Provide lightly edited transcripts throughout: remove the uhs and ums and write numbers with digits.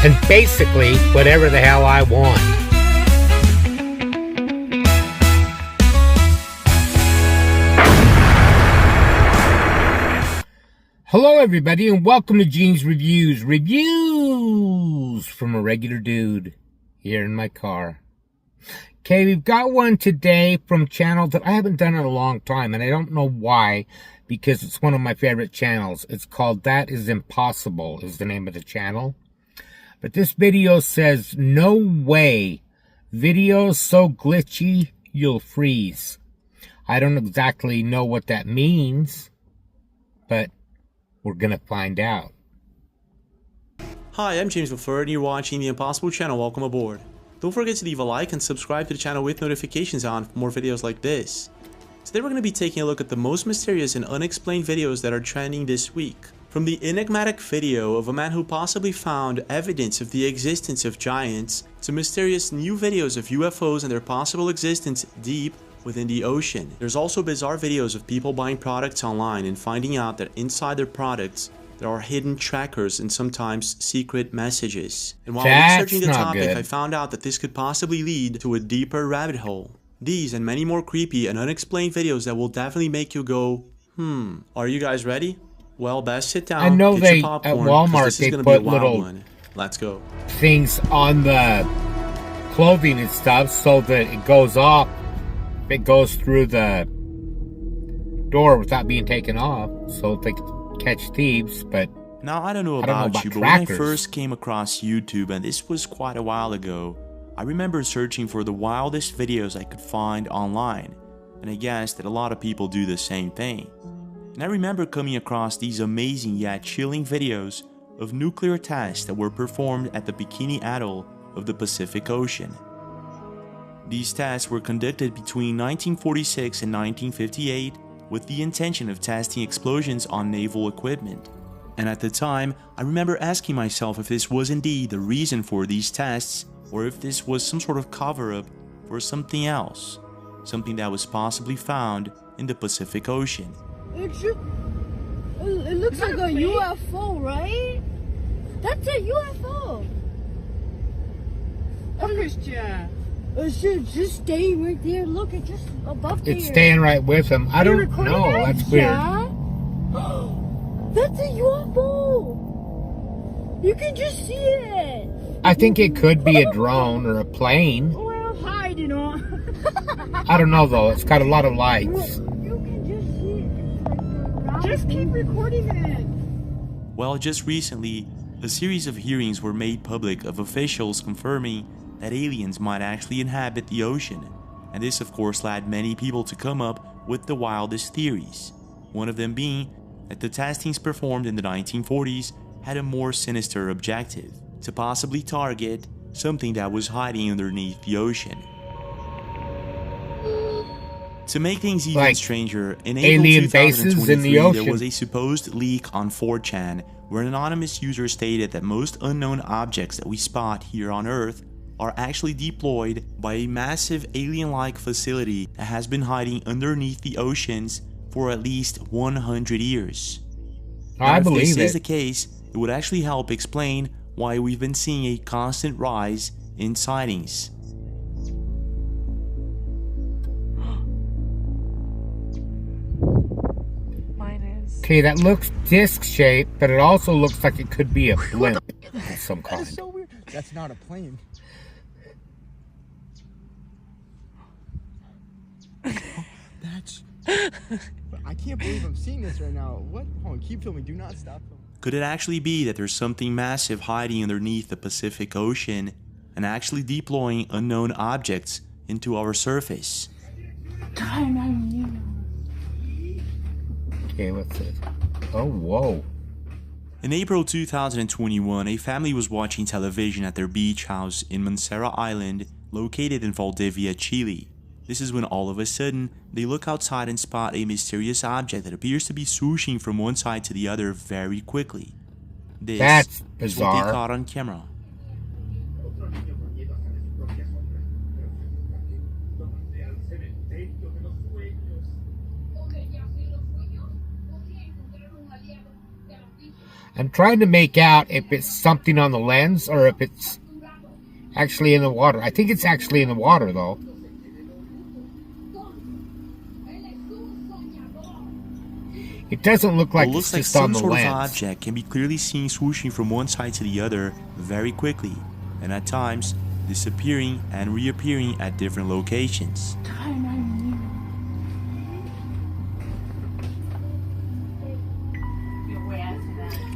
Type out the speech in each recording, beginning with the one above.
and basically whatever the hell I want. Hello everybody and welcome to Gene's Reviews from a regular dude here in my car. Okay, we've got one today from a channel that I haven't done in a long time, and I don't know why, because it's one of my favorite channels. It's called That Is Impossible is the name of the channel. But this video says, no way, videos so glitchy you'll freeze. I don't exactly know what that means, but we're gonna find out. Hi, I'm James Before and you're watching the Impossible channel. Welcome aboard. Don't forget to leave a like and subscribe to the channel with notifications on for more videos like this. Today we're going to be taking a look at the most mysterious and unexplained videos that are trending this week. From the enigmatic video of a man who possibly found evidence of the existence of giants, to mysterious new videos of UFOs and their possible existence deep within the ocean. There's also bizarre videos of people buying products online and finding out that inside their products there are hidden trackers and sometimes secret messages. And while researching the topic, I found out that this could possibly lead to a deeper rabbit hole. These and many more creepy and unexplained videos that will definitely make you go, Are you guys ready? Well, best sit down. I know get they, your popcorn, at Walmart, this they is put be a little one. Let's go. things on the clothing and stuff so that it goes off. It goes through the door without being taken off, so they can catch thieves. But now I don't know about you, but when I first came across YouTube, and this was quite a while ago, I remember searching for the wildest videos I could find online, and I guess that a lot of people do the same thing. And I remember coming across these amazing yet chilling videos of nuclear tests that were performed at the Bikini Atoll of the Pacific Ocean. These tests were conducted between 1946 and 1958 with the intention of testing explosions on naval equipment. And at the time, I remember asking myself if this was indeed the reason for these tests, or if this was some sort of cover-up for something else, something that was possibly found in the Pacific Ocean. It looks like a UFO, right? That's a UFO. Christian. Just staying right there. Look, it's just above there. It's staying right with him. I don't know. That's weird. Yeah. That's a UFO. You can just see it. I think it could be a drone or a plane. Well, hide, you know. I don't know though. It's got a lot of lights. You can just see it. Just keep recording it. Well, just recently, a series of hearings were made public of officials confirming that aliens might actually inhabit the ocean, and this of course led many people to come up with the wildest theories. One of them being that the testings performed in the 1940s had a more sinister objective, to possibly target something that was hiding underneath the ocean. To make things even stranger, in April 2023 there was a supposed leak on 4chan where an anonymous user stated that most unknown objects that we spot here on Earth are actually deployed by a massive alien-like facility that has been hiding underneath the oceans for at least 100 years. I believe if this is the case, it would actually help explain why we've been seeing a constant rise in sightings. Okay, that looks disc-shaped, but it also looks like it could be a blimp of some kind. That is so weird. That's not a plane. That's... I can't believe I'm seeing this right now. What? Hold on, keep filming. Do not stop filming. Could it actually be that there's something massive hiding underneath the Pacific Ocean and actually deploying unknown objects into our surface? Okay, what's it? Oh, whoa. In April 2021, a family was watching television at their beach house in Mancera Island, located in Valdivia, Chile. This is when all of a sudden, they look outside and spot a mysterious object that appears to be swooshing from one side to the other very quickly. That's is what they caught on camera. I'm trying to make out if it's something on the lens or if it's actually in the water. I think it's actually in the water, though. It doesn't look like it's just on the some sort lens. of object can be clearly seen swooshing from one side to the other very quickly, and at times disappearing and reappearing at different locations.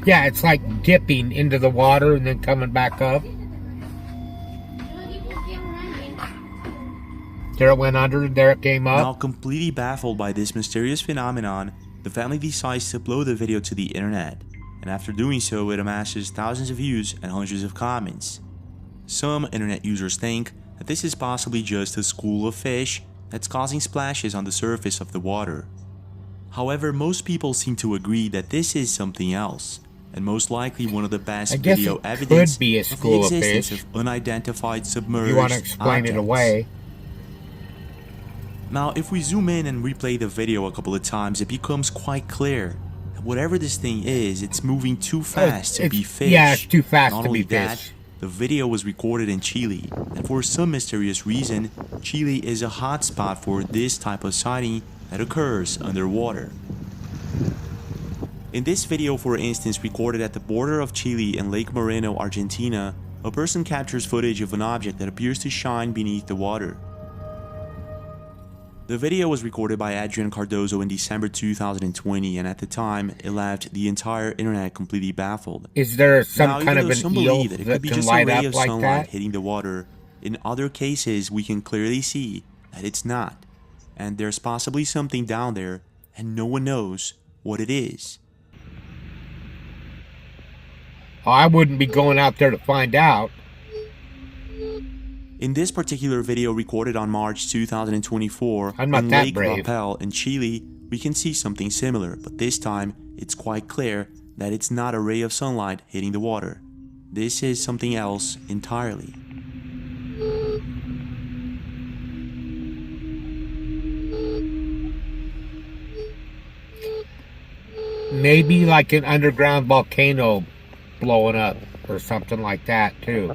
Yeah, it's like dipping into the water and then coming back up. There it went under, there it came Now, up. completely baffled by this mysterious phenomenon, the family decides to upload the video to the internet, and after doing so, it amasses thousands of views and hundreds of comments. Some internet users think that this is possibly just a school of fish that's causing splashes on the surface of the water. However, most people seem to agree that this is something else, and most likely one of the best video evidence could be a of the school of existence fish. of unidentified submerged You want to explain objects. it away. Now, if we zoom in and replay the video a couple of times, it becomes quite clear that whatever this thing is, it's moving too fast to be fish. Yeah, it's too fast Not to only be that, fish. the video was recorded in Chile, and for some mysterious reason, Chile is a hotspot for this type of sighting that occurs underwater. In this video, for instance, recorded at the border of Chile and Lake Moreno, Argentina, a person captures footage of an object that appears to shine beneath the water. The video was recorded by Adrian Cardozo in December 2020, and at the time, it left the entire internet completely baffled. Is there some Now, kind even of though an some eel believe that it that could be can just a light ray up of like sunlight that? hitting the water, in other cases, we can clearly see that it's not, and there's possibly something down there, and no one knows what it is. Oh, I wouldn't be going out there to find out. In this particular video recorded on March 2024 I'm not on that Lake brave. Rapel in Chile, we can see something similar, but this time it's quite clear that it's not a ray of sunlight hitting the water. This is something else entirely. Maybe like an underground volcano blowing up or something like that too.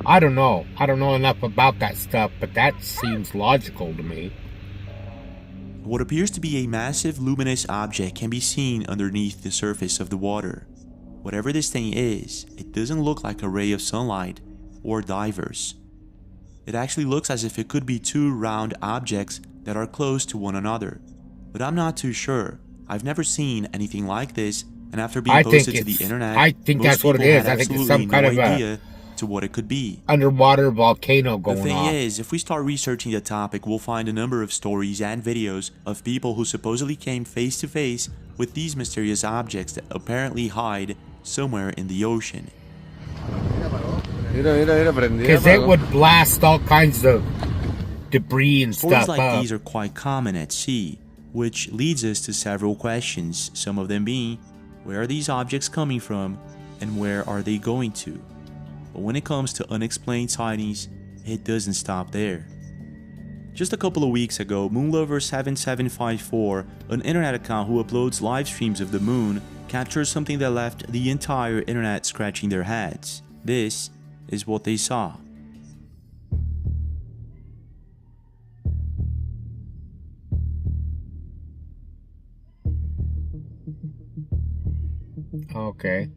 I don't know. I don't know enough about that stuff, but that seems logical to me. What appears to be a massive luminous object can be seen underneath the surface of the water. Whatever this thing is, it doesn't look like a ray of sunlight or divers. It actually looks as if it could be two round objects that are close to one another. But I'm not too sure. I've never seen anything like this, and after being posted to the internet, I think most that's what it people is. had I think it's absolutely some kind no of a idea to what it could be. underwater volcano going The thing off. is, if we start researching the topic, we'll find a number of stories and videos of people who supposedly came face to face with these mysterious objects that apparently hide somewhere in the ocean. Because it would blast all kinds of debris and Stories stuff like up. these are quite common at sea, which leads us to several questions, some of them being, where are these objects coming from and where are they going to? But when it comes to unexplained sightings, it doesn't stop there. Just a couple of weeks ago, Moonlover7754, an internet account who uploads live streams of the moon, captured something that left the entire internet scratching their heads. This is what they saw. Okay.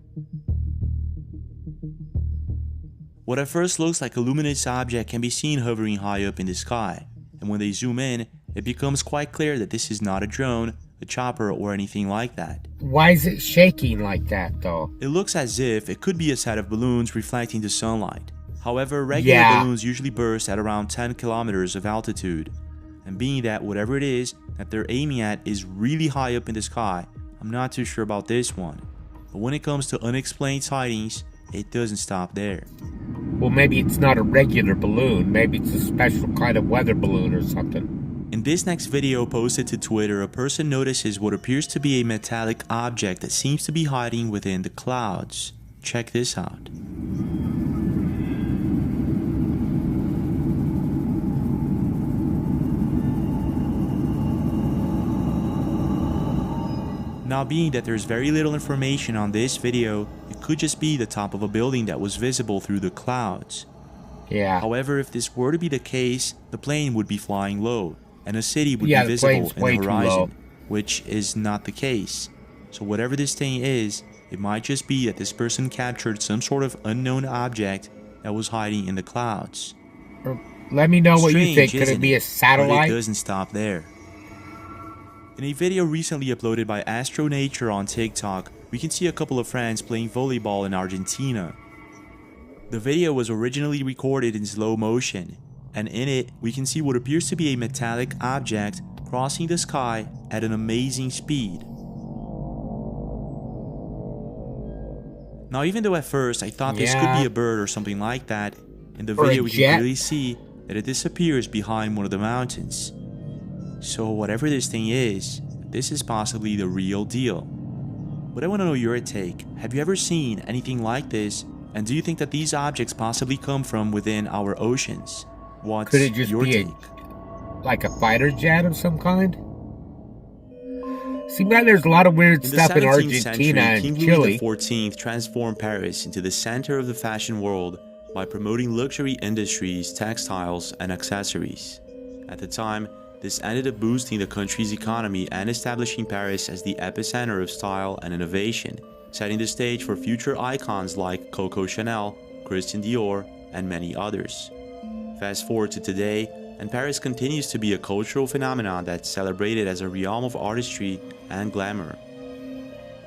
What at first looks like a luminous object can be seen hovering high up in the sky, and when they zoom in, it becomes quite clear that this is not a drone, a chopper, or anything like that. Why is it shaking like that, though? It looks as if it could be a set of balloons reflecting the sunlight. However, regular balloons usually burst at around 10 kilometers of altitude, and being that whatever it is that they're aiming at is really high up in the sky, I'm not too sure about this one. But when it comes to unexplained sightings, it doesn't stop there. Well, maybe it's not a regular balloon. Maybe it's a special kind of weather balloon or something. In this next video posted to Twitter, a person notices what appears to be a metallic object that seems to be hiding within the clouds. Check this out. Now, being that there's very little information on this video, it could just be the top of a building that was visible through the clouds. Yeah. However, if this were to be the case, the plane would be flying low, and a city would Yeah, be the visible plane's in way the too low. horizon, which is not the case. So whatever this thing is, it might just be that this person captured some sort of unknown object that was hiding in the clouds. Let me know what you Strange, think. Could isn't it be a But satellite? it doesn't stop there. In a video recently uploaded by Astro Nature on TikTok, we can see a couple of friends playing volleyball in Argentina. The video was originally recorded in slow motion, and in it, we can see what appears to be a metallic object crossing the sky at an amazing speed. Now, even though at first I thought this could be a bird or something like that, in the Or a video we can jet. clearly see that it disappears behind one of the mountains. So whatever this thing is, this is possibly the real deal. But I want to know your take. Have you ever seen anything like this? And do you think that these objects possibly come from within our oceans? What's Could it just your be take? like a fighter jet of some kind? Seems like there's a lot of weird In the stuff in 17th Argentina century, and King Chile. Louis XIV transformed Paris into the center of the fashion world by promoting luxury industries, textiles, and accessories. At the time, this ended up boosting the country's economy and establishing Paris as the epicenter of style and innovation, setting the stage for future icons like Coco Chanel, Christian Dior, and many others. Fast forward to today, and Paris continues to be a cultural phenomenon that's celebrated as a realm of artistry and glamour.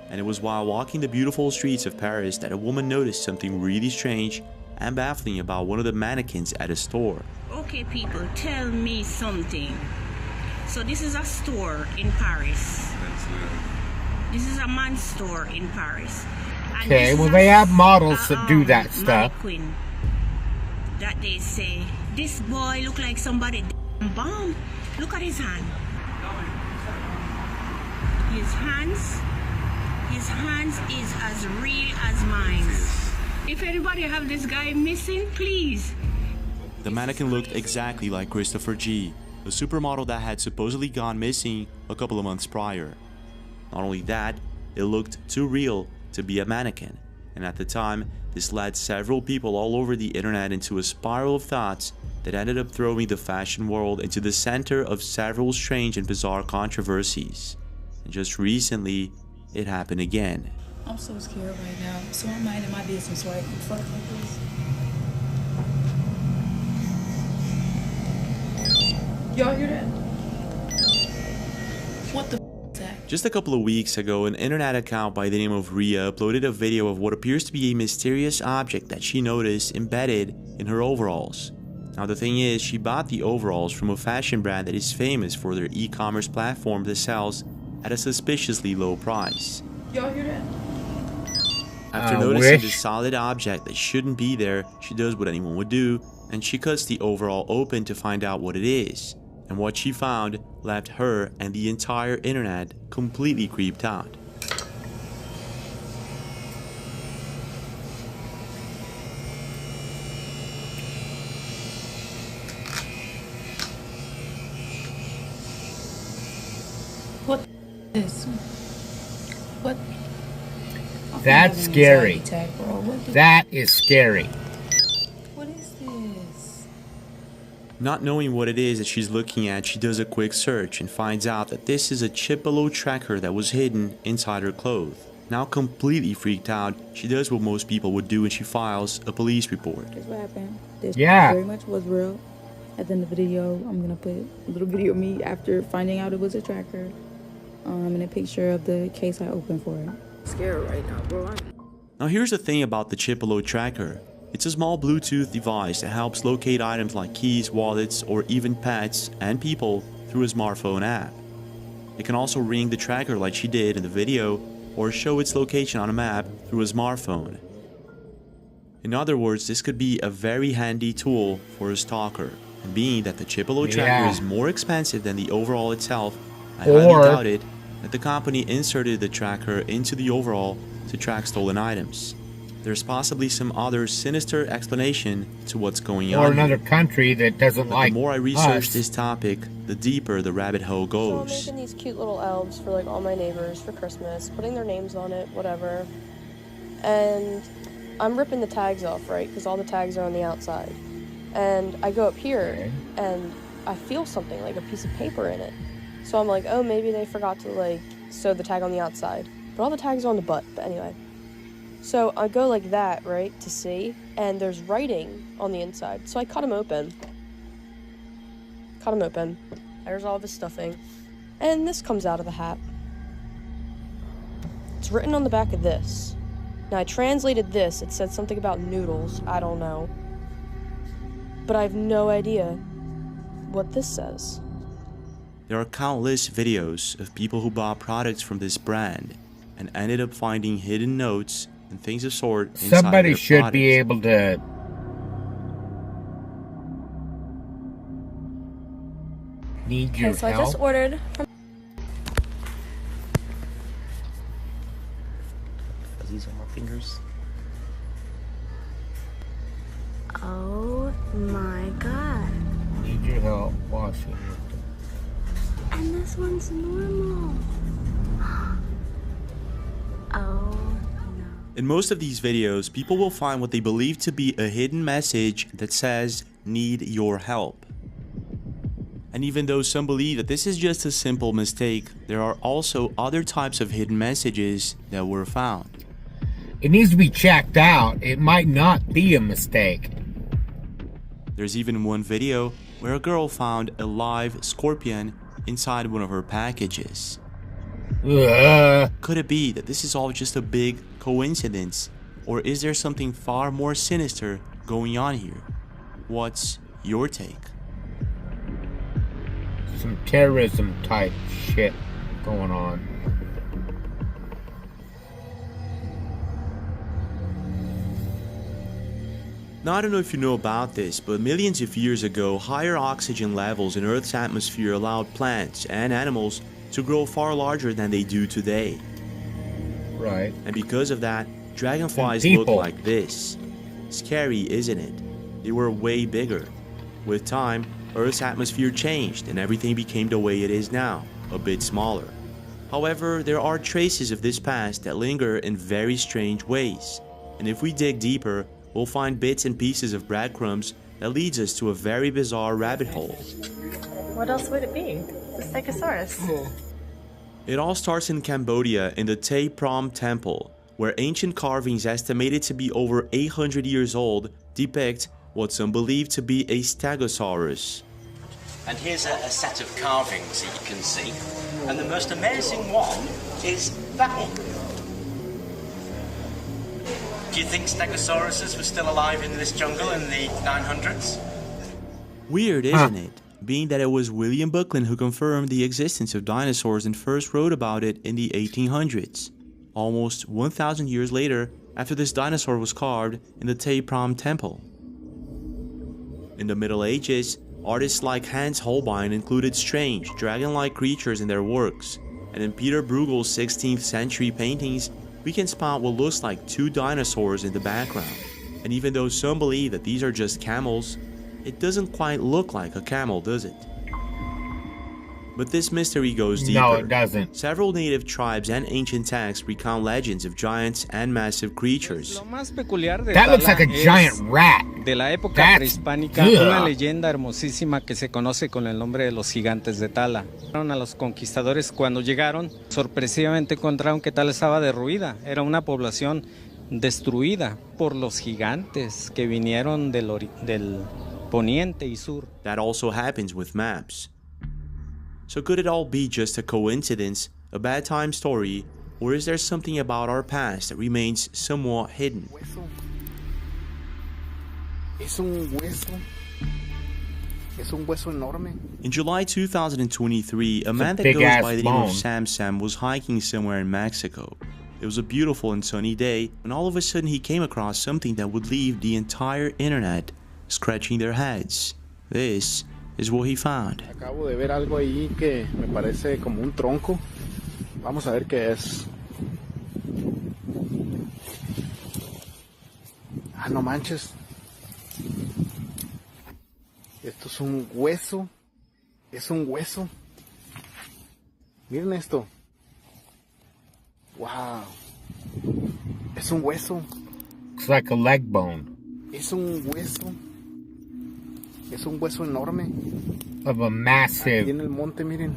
And it was while walking the beautiful streets of Paris that a woman noticed something really strange and baffling about one of the mannequins at a store. Okay, people, tell me something. So this is a store in Paris. This is a man's store in Paris. And Okay, this is well a they have models that do that stuff. mannequin that they say, this boy look like somebody bomb. Look at his hand. His hands is as real as mine. If anybody have this guy missing, please. The mannequin looked exactly like Christopher G, the supermodel that had supposedly gone missing a couple of months prior. Not only that, it looked too real to be a mannequin, and at the time, this led several people all over the internet into a spiral of thoughts that ended up throwing the fashion world into the center of several strange and bizarre controversies. And just recently, it happened again. I'm so scared right now. So I'm minding my business, right? Fuck like this. Y'all hear that? What the is that? Just a couple of weeks ago, an internet account by the name of Ria uploaded a video of what appears to be a mysterious object that she noticed embedded in her overalls. Now the thing is, she bought the overalls from a fashion brand that is famous for their e-commerce platform that sells at a suspiciously low price. Y'all hear that? After noticing wish. this solid object that shouldn't be there, she does what anyone would do, and she cuts the overall open to find out what it is. And what she found left her and the entire internet completely creeped out. What is? What? That's scary. That is scary. What is this? Not knowing what it is that she's looking at, she does a quick search and finds out that this is a Chipolo tracker that was hidden inside her clothes. Now completely freaked out, she does what most people would do and she files a police report. That's what happened. This Yeah. very much was real. At the end of the video, I'm gonna put a little video of me after finding out it was a tracker, and a picture of the case I opened for it. Scared right now, bro. Now here's the thing about the Chipolo tracker. It's a small Bluetooth device that helps locate items like keys, wallets, or even pets and people through a smartphone app. It can also ring the tracker like she did in the video, or show its location on a map through a smartphone. In other words, this could be a very handy tool for a stalker. And being that the Chipolo tracker Yeah. is more expensive than the overall itself, I Or- highly doubt it that the company inserted the tracker into the overall to track stolen items. there's possibly some other sinister explanation to what's going on. Or another country that doesn't But like the more I research us. this topic, the deeper the rabbit hole So I'm goes. making these cute little elves for like all my neighbors for Christmas, putting their names on it, whatever. And I'm ripping the tags off, right? Because all the tags are on the outside. And I go up here and I feel something, like a piece of paper in it. So I'm like, oh, maybe they forgot to like sew the tag on the outside. But all the tags are on the butt, but anyway. So I go like that, right, to see, and there's writing on the inside. So I cut him open. There's all of his stuffing. And this comes out of the hat. It's written on the back of this. Now I translated this, it said something about noodles, I don't know. But I have no idea what this says. There are countless videos of people who bought products from this brand and ended up finding hidden notes and things of sort inside Somebody their should be products. able to need your So I help. just ordered from These are my fingers. Oh my god. Need your help washing. And this one's normal. Oh no. In most of these videos, people will find what they believe to be a hidden message that says, "Need your help." And even though some believe that this is just a simple mistake, there are also other types of hidden messages that were found. It needs to be checked out. It might not be a mistake. There's even one video where a girl found a live scorpion inside one of her packages. Could it be that this is all just a big coincidence? Or is there something far more sinister going on here? What's your take? Some terrorism type shit going on. Now, I don't know if you know about this, but millions of years ago, higher oxygen levels in Earth's atmosphere allowed plants and animals to grow far larger than they do today. Right. And because of that, dragonflies And look people. like this. Scary, isn't it? They were way bigger. With time, Earth's atmosphere changed and everything became the way it is now, a bit smaller. However, there are traces of this past that linger in very strange ways. And if we dig deeper, we'll find bits and pieces of breadcrumbs that leads us to a very bizarre rabbit hole. What else would it be? The Stegosaurus. It all starts in Cambodia in the Tay Prom Temple, where ancient carvings estimated to be over 800 years old depict what some believe to be a Stegosaurus. And here's a set of carvings that you can see. And the most amazing one is that one. Do you think Stegosauruses were still alive in this jungle in the 900s? Weird, isn't it? Being that it was William Buckland who confirmed the existence of dinosaurs and first wrote about it in the 1800s. Almost 1,000 years later, after this dinosaur was carved in the Tay Prom Temple. In the Middle Ages, artists like Hans Holbein included strange, dragon-like creatures in their works, and in Peter Bruegel's 16th century paintings, we can spot what looks like two dinosaurs in the background. And even though some believe that these are just camels, it doesn't quite look like a camel, does it? But this mystery goes deeper. No, it doesn't. Several native tribes and ancient texts recount legends of giants and massive creatures. That looks like a giant rat. De la época That's prehispánica, good. una leyenda hermosísima que se conoce con el nombre de los gigantes de Tala. A los conquistadores cuando llegaron, sorpresivamente encontraron que Tala estaba derruida. Era una población destruida por los gigantes que vinieron del poniente y sur. That also happens with maps. So could it all be just a coincidence, a bad time story, or is there something about our past that remains somewhat hidden? Es un hueso. Es un hueso enorme. In July 2023, a man that big goes ass by the name of bone. Sam was hiking somewhere in Mexico. It was a beautiful and sunny day, when all of a sudden he came across something that would leave the entire internet scratching their heads. This is what he found. Acabo de ver algo ahí que me parece como un tronco. Vamos a ver qué es. Ah, no manches. Esto es un hueso. Es un hueso. Miren esto. Wow. Es un hueso. Looks like a leg bone. Es un hueso. Es un hueso enorme. Of a Aquí massive en el monte, miren.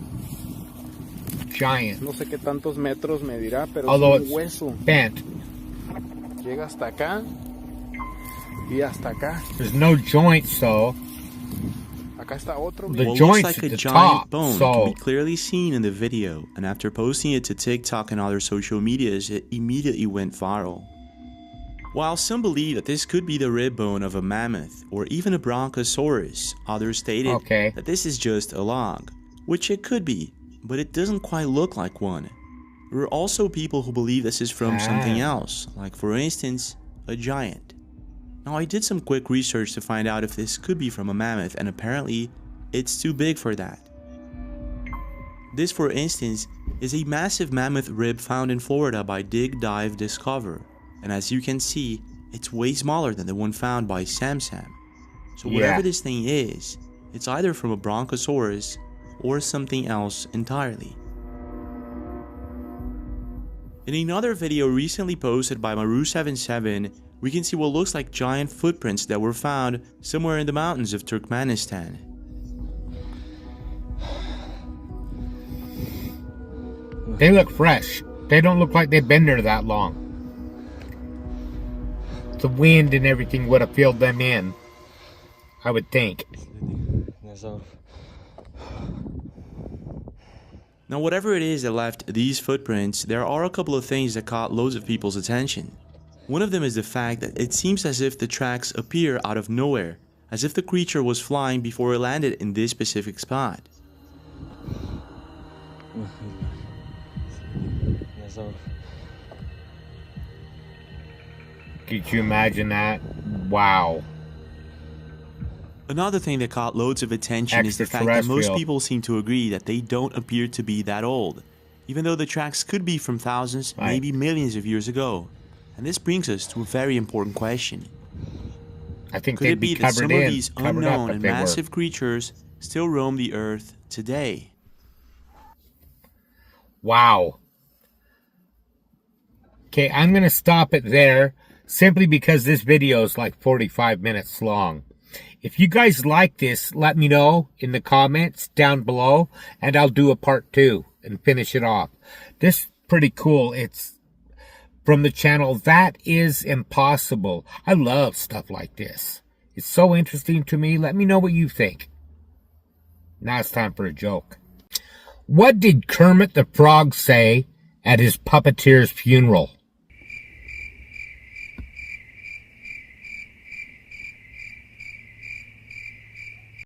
giant. No sé qué tantos metros medirá, pero Although es un it's hueso. bent. Llega hasta acá. Y hasta acá. There's no joints though. Acá está otro. The What joints looks like at a the giant top, bone so- can be clearly seen in the video, and after posting it to TikTok and other social medias, it immediately went viral. While some believe that this could be the rib bone of a mammoth or even a bronchosaurus, others stated that this is just a log, which it could be, but it doesn't quite look like one. There are also people who believe this is from something else, like for instance, a giant. Now I did some quick research to find out if this could be from a mammoth, and apparently it's too big for that. This, for instance, is a massive mammoth rib found in Florida by Dig Dive Discover, and as you can see, it's way smaller than the one found by Sam. So whatever this thing is, it's either from a bronchosaurus or something else entirely. In another video recently posted by Maru77, we can see what looks like giant footprints that were found somewhere in the mountains of Turkmenistan. They look fresh. They don't look like they've been there that long. The wind and everything would have filled them in, I would think. Now whatever it is that left these footprints, there are a couple of things that caught loads of people's attention. One of them is the fact that it seems as if the tracks appear out of nowhere, as if the creature was flying before it landed in this specific spot. Could you imagine that? Wow. Another thing that caught loads of attention is the fact that most Extraterrestrial. people seem to agree that they don't appear to be that old, even though the tracks could be from thousands, maybe millions of years ago. And this brings us to a very important question. I think Could they'd it be be that some covered of in, these covered up unknown if and they were. massive creatures still roam the earth today? Wow. Okay, I'm going to stop it there simply because this video is like 45 minutes long. If you guys like this, let me know in the comments down below, and I'll do a part 2 and finish it off. This is pretty cool. It's from the channel That Is Impossible. I love stuff like this. It's so interesting to me. Let me know what you think. Now it's time for a joke. What did Kermit the Frog say at his puppeteer's funeral?